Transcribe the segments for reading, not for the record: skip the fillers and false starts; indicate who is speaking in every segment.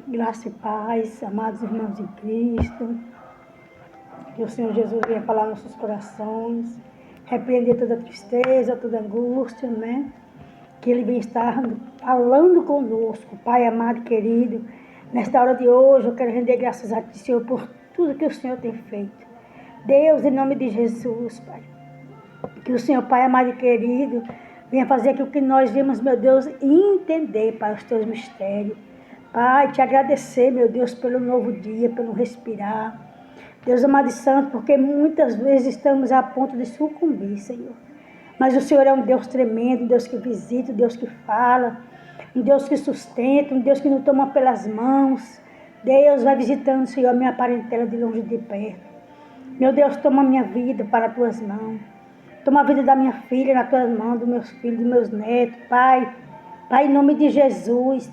Speaker 1: Graça e paz, amados irmãos em Cristo. Que o Senhor Jesus venha falar nos nossos corações, repreender toda tristeza, toda angústia, né? Que Ele venha estar falando conosco, Pai amado e querido. Nesta hora de hoje, eu quero render graças a Ti, Senhor, por tudo que o Senhor tem feito. Deus, em nome de Jesus, Pai. Que o Senhor, Pai amado e querido, venha fazer aquilo que nós vimos, meu Deus, entender, Pai, os Teus mistérios. Pai, te agradecer, meu Deus, pelo novo dia, pelo respirar. Deus amado e santo, porque muitas vezes estamos a ponto de sucumbir, Senhor. Mas o Senhor é um Deus tremendo, um Deus que visita, um Deus que fala, um Deus que sustenta, um Deus que nos toma pelas mãos. Deus vai visitando, Senhor, a minha parentela de longe e de perto. Meu Deus, toma a minha vida para as tuas mãos. Toma a vida da minha filha nas tuas mãos, dos meus filhos, dos meus netos. Pai, em nome de Jesus,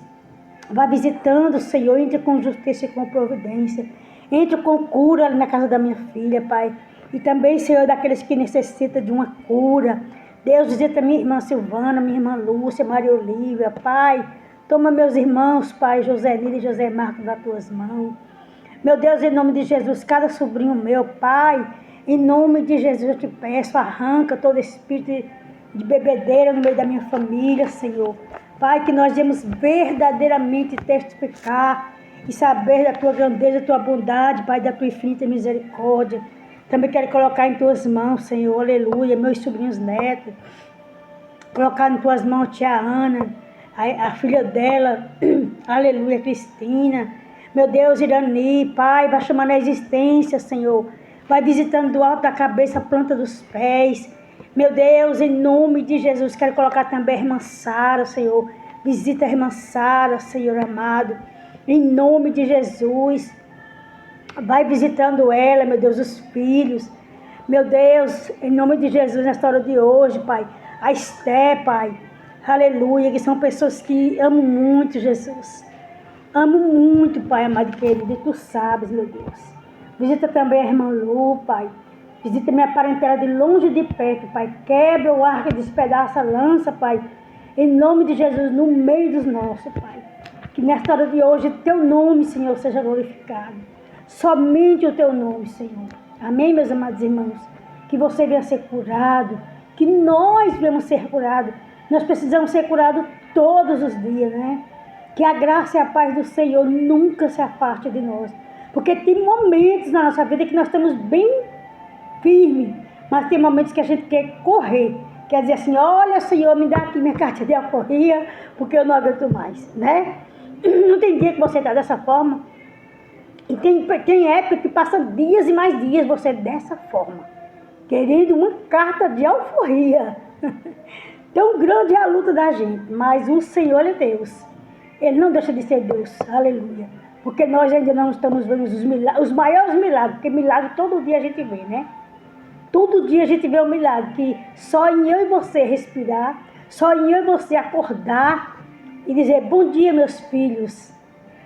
Speaker 1: vai visitando, Senhor, entre com justiça e com providência. Entre com cura na casa da minha filha, Pai. E também, Senhor, daqueles que necessitam de uma cura. Deus, visita minha irmã Silvana, minha irmã Lúcia, Maria Olívia, Pai. Toma meus irmãos, Pai, José Nilo e José Marcos, nas tuas mãos. Meu Deus, em nome de Jesus, cada sobrinho meu, Pai, em nome de Jesus eu te peço, arranca todo espírito de bebedeira no meio da minha família, Senhor. Pai, que nós devemos verdadeiramente testificar e saber da tua grandeza, da tua bondade, Pai, da tua infinita misericórdia. Também quero colocar em tuas mãos, Senhor, aleluia, meus sobrinhos netos. Colocar em tuas mãos a tia Ana, a filha dela, aleluia, Cristina. Meu Deus, Irani, Pai, vai chamando a existência, Senhor. Vai visitando do alto da cabeça a planta dos pés. Meu Deus, em nome de Jesus, quero colocar também a irmã Sara, Senhor. Visita a irmã Sara, Senhor amado. Em nome de Jesus. Vai visitando ela, meu Deus, os filhos. Meu Deus, em nome de Jesus, nesta hora de hoje, Pai. A Esté, Pai. Aleluia, que são pessoas que amam muito, Jesus. Amo muito, Pai amado e querido, e Tu sabes, meu Deus. Visita também a irmã Lu, Pai. Visita minha parentela de longe e de perto, Pai. Quebra o arco, despedaça a lança, Pai. Em nome de Jesus, no meio dos nossos, Pai. Que nesta hora de hoje, Teu nome, Senhor, seja glorificado. Somente o Teu nome, Senhor. Amém, meus amados irmãos? Que você venha ser curado. Que nós venhamos ser curados. Nós precisamos ser curados todos os dias, né? Que a graça e a paz do Senhor nunca se afaste de nós. Porque tem momentos na nossa vida que nós estamos bem firmes, mas tem momentos que a gente quer correr. Quer dizer assim, olha, Senhor, me dá aqui minha carta de alforria, porque eu não aguento mais, né? Não tem dia que você está dessa forma. E tem época que passa dias e mais dias você dessa forma, querendo uma carta de alforria. Tão grande é a luta da gente, mas o Senhor é Deus. Ele não deixa de ser Deus, aleluia. Porque nós ainda não estamos vendo os maiores milagres, porque milagre todo dia a gente vê, né? Todo dia a gente vê um milagre, que só em eu e você respirar, só em eu e você acordar e dizer, bom dia, meus filhos,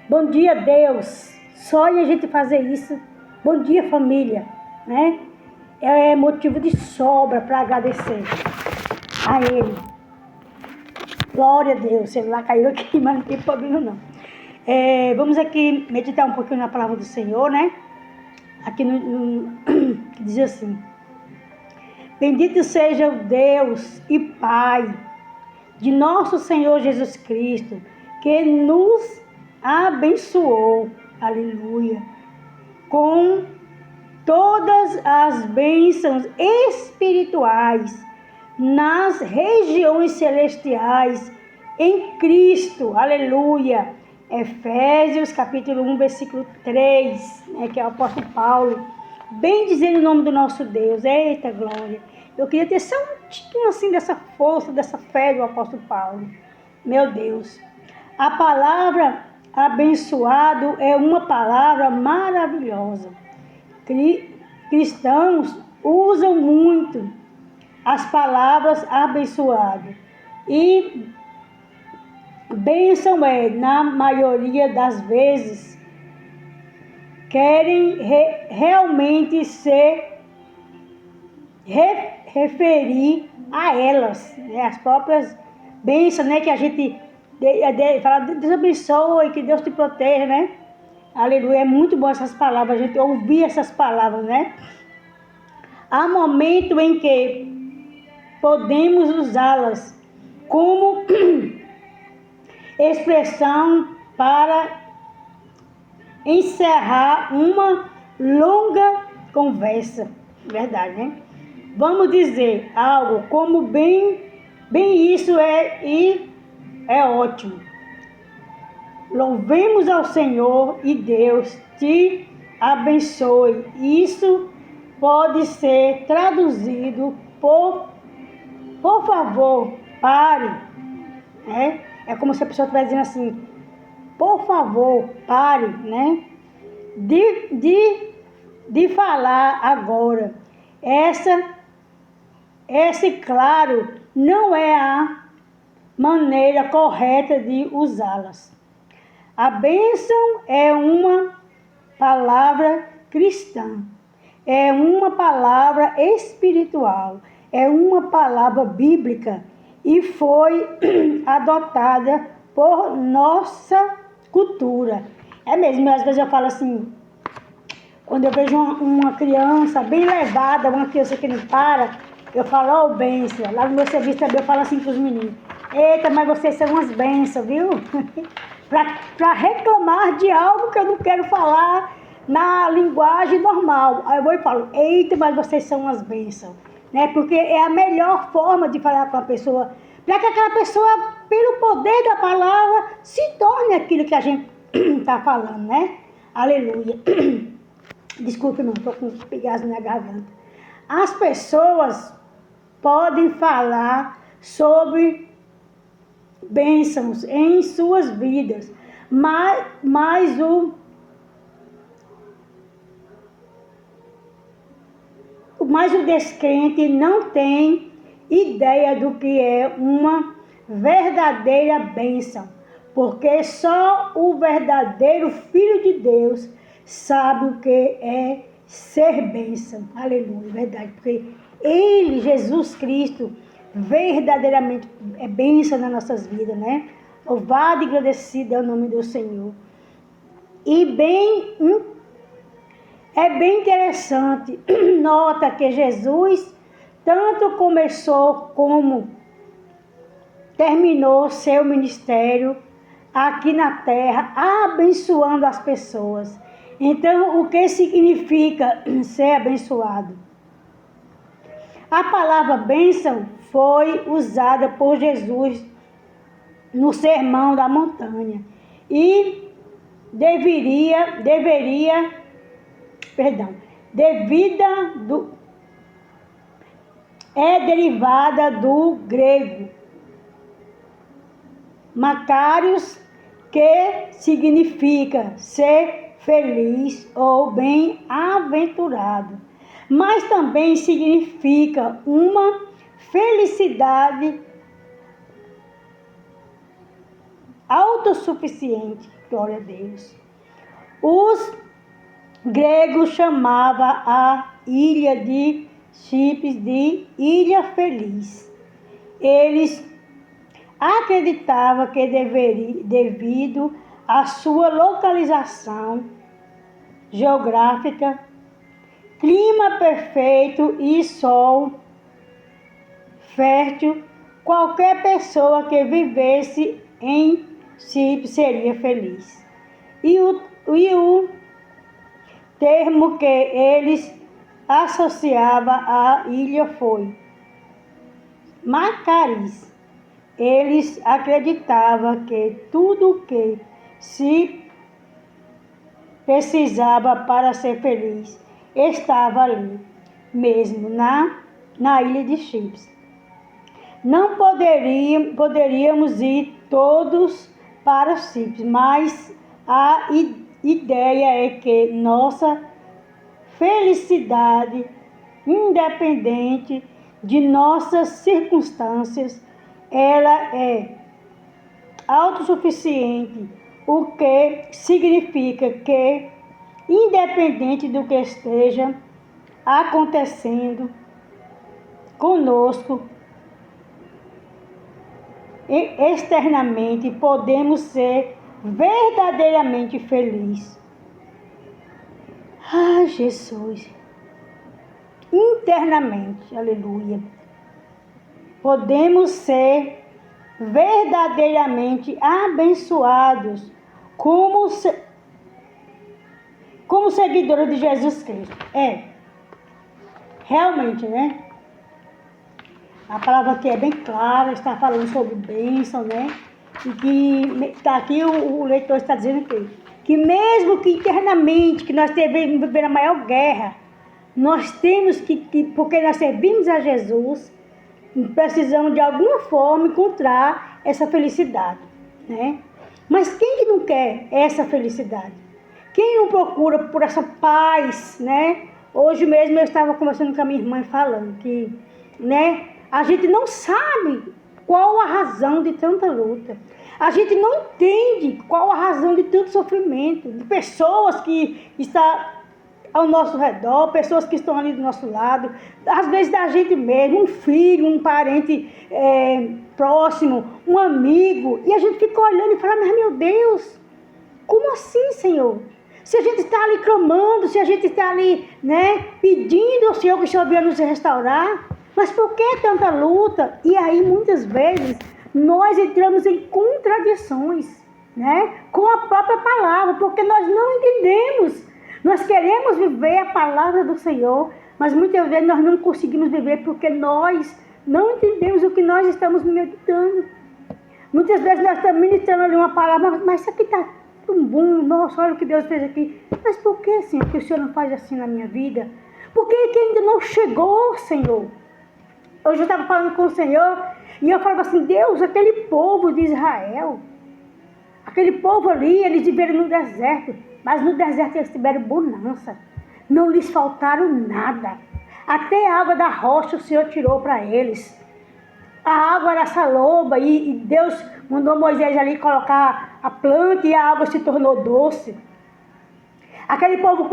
Speaker 1: bom dia, Deus. Só em a gente fazer isso, bom dia, família, né? É motivo de sobra para agradecer a Ele. Glória a Deus, sei lá, caiu aqui, mas não tem problema não. Vamos aqui meditar um pouquinho na palavra do Senhor, né? Aqui que diz assim: bendito seja o Deus e Pai de nosso Senhor Jesus Cristo, que nos abençoou, aleluia, com todas as bênçãos espirituais nas regiões celestiais em Cristo, aleluia. Efésios capítulo 1, versículo 3, né, que é o apóstolo Paulo, bem dizendo o nome do nosso Deus. Eita glória, eu queria ter só um tiquinho assim dessa força, dessa fé do apóstolo Paulo. Meu Deus, a palavra abençoado é uma palavra maravilhosa. Cristãos usam muito as palavras abençoado e bênção na maioria das vezes, querem realmente se referir a elas, né? As próprias bênçãos, né? Que a gente Fala, Deus abençoe, que Deus te proteja, né? Aleluia, é muito bom essas palavras, a gente ouvir essas palavras, né? Há momento em que podemos usá-las como expressão para encerrar uma longa conversa, verdade, né? Vamos dizer algo como bem isso é ótimo. Louvemos ao Senhor e Deus te abençoe. Isso pode ser traduzido por favor, pare. Né? É como se a pessoa estivesse dizendo assim, por favor, pare, né? De falar agora. Esse, claro, não é a maneira correta de usá-las. A bênção é uma palavra cristã, é uma palavra espiritual, é uma palavra bíblica e foi adotada por nossa cultura. É mesmo, às vezes eu falo assim, quando eu vejo uma criança bem levada, uma criança que não para, eu falo, bênção. Lá no meu serviço também eu falo assim para os meninos, eita, mas vocês são umas bênçãos, viu? Para reclamar de algo que eu não quero falar na linguagem normal. Aí eu vou e falo, eita, mas vocês são umas bênçãos. Né? Porque é a melhor forma de falar com a pessoa, para que aquela pessoa, pelo poder da palavra, se torne aquilo que a gente está falando, né? Aleluia. Desculpe, irmão, estou com pigaço na garganta. As pessoas podem falar sobre bênçãos em suas vidas, mas o descrente não tem ideia do que é uma verdadeira bênção, porque só o verdadeiro Filho de Deus sabe o que é ser bênção. Aleluia, verdade, porque Ele, Jesus Cristo, verdadeiramente é bênção nas nossas vidas, né? Louvado e agradecido é o nome do Senhor. E é bem interessante, nota que Jesus tanto começou como terminou seu ministério aqui na terra, abençoando as pessoas. Então, o que significa ser abençoado? A palavra bênção foi usada por Jesus no Sermão da Montanha e é derivada do grego Macarios, que significa ser feliz ou bem-aventurado, mas também significa uma felicidade autossuficiente. Glória a Deus. Os gregos chamavam a ilha de Chipre de Ilha Feliz. Eles acreditavam que devido à sua localização geográfica, clima perfeito e sol fértil, qualquer pessoa que vivesse em Chipre seria feliz. E o termo que eles associavam à ilha foi Macariz. Eles acreditavam que tudo o que se precisava para ser feliz estava ali, mesmo na ilha de Chipre. Não poderíamos ir todos para Chipre, mas a ideia é que nossa felicidade, independente de nossas circunstâncias, ela é autossuficiente, o que significa que, independente do que esteja acontecendo conosco, externamente podemos ser verdadeiramente felizes. Ai, Jesus. Internamente, aleluia, podemos ser verdadeiramente abençoados como seguidores de Jesus Cristo. Realmente, né? A palavra aqui é bem clara, está falando sobre bênção, né? E que está aqui o leitor está dizendo que mesmo que internamente, que nós devemos viver a maior guerra, nós temos porque nós servimos a Jesus, precisamos de alguma forma encontrar essa felicidade, né? Mas quem que não quer essa felicidade? Quem não procura por essa paz, né? Hoje mesmo eu estava conversando com a minha irmã falando que, né? A gente não sabe qual a razão de tanta luta. A gente não entende qual a razão de tanto sofrimento, de pessoas que estão ao nosso redor, pessoas que estão ali do nosso lado, às vezes da gente mesmo, um filho, um parente próximo, um amigo, e a gente fica olhando e fala, mas meu Deus, como assim, Senhor? Se a gente está ali clamando, se a gente está ali, né, pedindo ao Senhor que o Senhor venha nos restaurar, mas por que tanta luta? E aí, muitas vezes, nós entramos em contradições, né, com a própria palavra, porque nós não entendemos. Nós queremos viver a palavra do Senhor, mas muitas vezes nós não conseguimos viver porque nós não entendemos o que nós estamos meditando. Muitas vezes nós estamos ministrando ali uma palavra, mas isso aqui está tão bom, nossa, olha o que Deus fez aqui. Mas por que, Senhor, que o Senhor não faz assim na minha vida? Por que ainda não chegou, Senhor? Hoje eu estava falando com o Senhor e eu falava assim, Deus, aquele povo de Israel, aquele povo ali, eles viveram no deserto, mas no deserto eles tiveram bonança, não lhes faltaram nada. Até a água da rocha o Senhor tirou para eles. A água era saloba e Deus mandou Moisés ali colocar a planta e a água se tornou doce. Aquele povo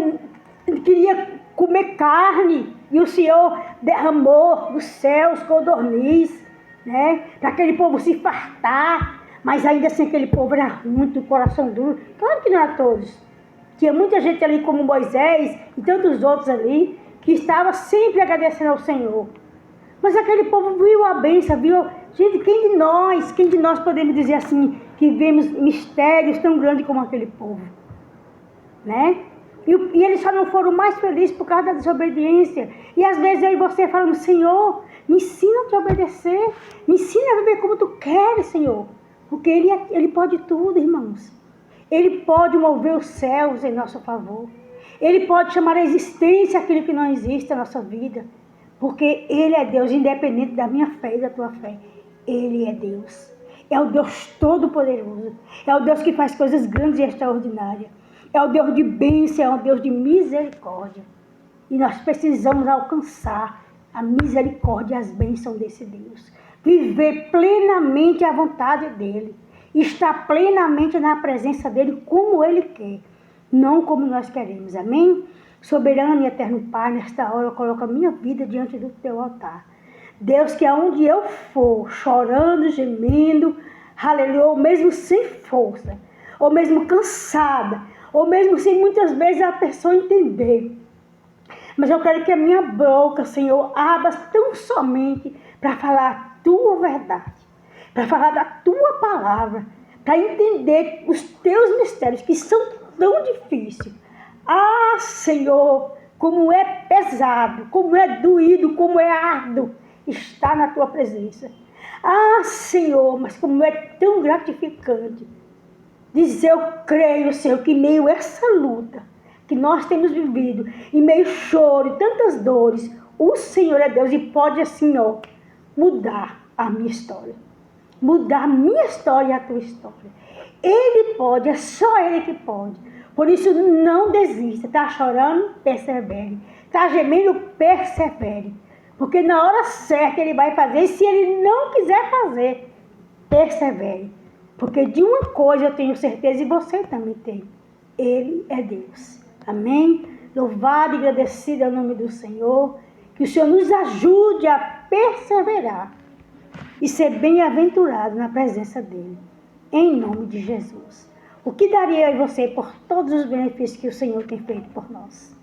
Speaker 1: queria comer carne e o Senhor derramou dos céus codorniz, né? Para aquele povo se fartar, mas ainda assim aquele povo era ruim, do coração duro. Claro que não era todos. Tinha muita gente ali como Moisés e tantos outros ali que estava sempre agradecendo ao Senhor. Mas aquele povo viu a bênção, viu? Gente, quem de nós podemos dizer assim, que vemos mistérios tão grandes como aquele povo? Né? E eles só não foram mais felizes por causa da desobediência. E às vezes eu e você falamos, Senhor, me ensina a te obedecer. Me ensina a viver como tu queres, Senhor. Porque Ele pode tudo, irmãos. Ele pode mover os céus em nosso favor. Ele pode chamar a existência aquilo que não existe na nossa vida. Porque Ele é Deus, independente da minha fé e da tua fé. Ele é Deus. É o Deus Todo-Poderoso. É o Deus que faz coisas grandes e extraordinárias. É o Deus de bênção, é o Deus de misericórdia. E nós precisamos alcançar a misericórdia e as bênçãos desse Deus. Viver plenamente a vontade dEle. Estar plenamente na presença dEle como Ele quer. Não como nós queremos. Amém? Soberano e eterno Pai, nesta hora eu coloco a minha vida diante do Teu altar. Deus, que aonde eu for, chorando, gemendo, aleluia, ou mesmo sem força, ou mesmo cansada, ou mesmo sem muitas vezes a pessoa entender. Mas eu quero que a minha boca, Senhor, abra tão somente para falar a Tua verdade, para falar da Tua palavra, para entender os Teus mistérios, que são tão difíceis. Ah, Senhor, como é pesado, como é doído, como é árduo estar na Tua presença. Ah, Senhor, mas como é tão gratificante dizer, eu creio, Senhor, que em meio a essa luta que nós temos vivido, em meio a choro e tantas dores, o Senhor é Deus e pode assim, ó, mudar a minha história. Mudar a minha história e a tua história. Ele pode, é só Ele que pode. Por isso, não desista. Está chorando? Persevere. Está gemendo? Persevere. Porque na hora certa Ele vai fazer. E se Ele não quiser fazer, persevere. Porque de uma coisa eu tenho certeza e você também tem. Ele é Deus. Amém? Louvado e agradecido é o nome do Senhor. Que o Senhor nos ajude a perseverar. e ser bem-aventurado na presença dele. Em nome de Jesus. O que daria eu e você por todos os benefícios que o Senhor tem feito por nós?